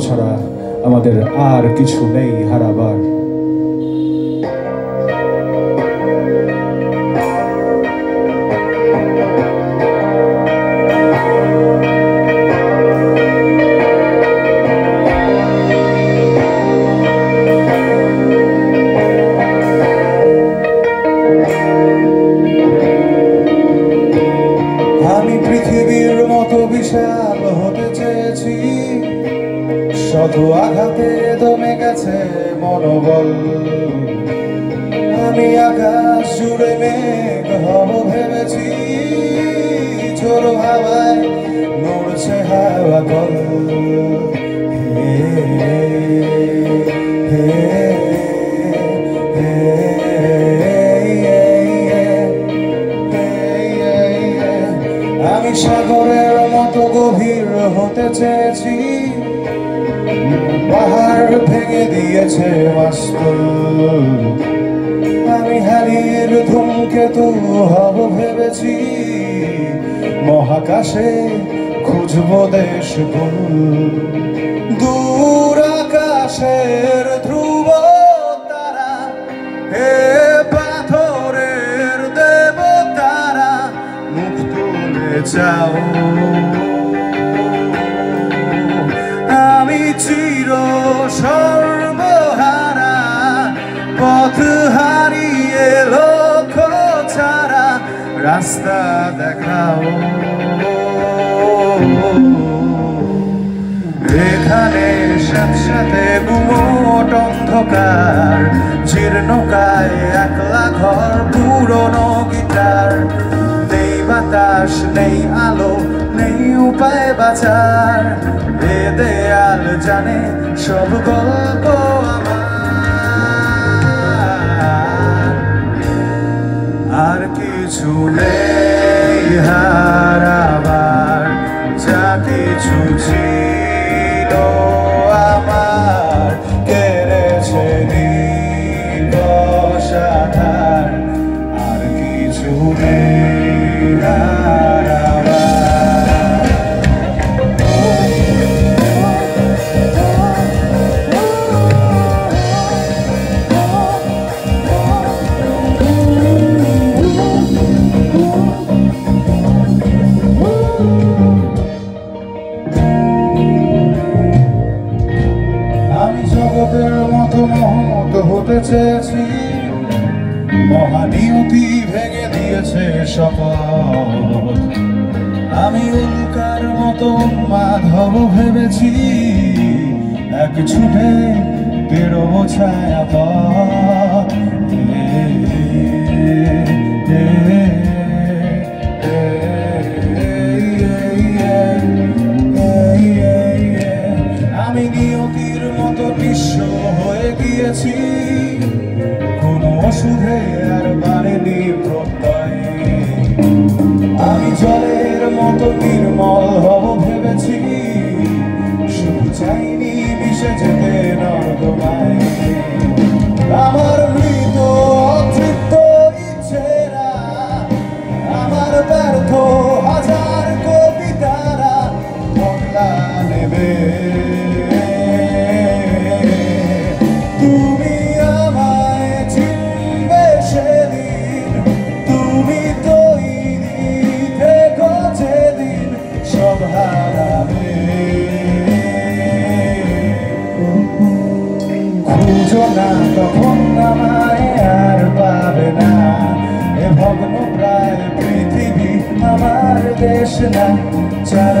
ছাড়া আমাদের আর কিছু নেই হারাবার। আমি পৃথিবীর মতো বিশাল হতে চেয়েছি, শত আঘাতে দমে গেছে মনোবল। আমি আকাশ জুড়ে মেঘ হব ভেবেছি, ঝোড়ো হাওয়ায় নড়ছে হাওয়া কল। আমি সাগরের মতো গভীর হতে চেয়েছি, পাহাড় ভেঙে দিয়েছে মাস্তুল। আমি হারির ধূমকেতু হব ভেবেছি, মহাকাশে খুঁজবো দেশকুল। দূর আকাশের ধ্রুব তারা, হে পাথরের দেবতারা, মুখ তুলে যাও। আমি চির সর্বহারা, পথ হারিয়ে লক্ষ্য ছাড়া, রাস্তা দেখাও। এখানে সাথে গুমোট অন্ধকার, জীর্ণকায় একলা ঘর, পুরনো গিটার। নেই বাতাস, নেই আলো, নেই উপায় বাঁচার। এ দেয়াল জানে সব গল্প আমার। আর কিছু নেই হারাবার, যা কিছু ছিল আমার কেড়েছে নিকষাধার। আর কিছু নেই হারাবার। জগতের মতো মহৎ হতে চেয়েছি, মহানিয়তি ভেঙে দিয়েছে শপথ। আমি উল্কার মতো উন্মাদ হব ভেবেছি, এক ছুটে বেরোবো ছায়াপথ। আমি নিয়তির মতো নিঃস্ব হয়ে গিয়েছি, কোনো ওষুধে আর বাড়েনি প্রত্যয়। আমি জলের মতো নির্মল হব ভেবেছি, শুধু চাইনি মিশে যেতে নর্দমায়। আমার মৃত অতৃপ্ত ইচ্ছেরা, আমার ব্যর্থ হাজার কবিতারা বদলা নেবে। তুমি আমায় চিনবে সেদিন, তুমি তৈরি থেকো যেদিন সব হারাবে। খুঁজো না তখন আমায় আর পাবে না, এ ভগ্ন প্রায় পৃথিবী আমার দেশ না। চার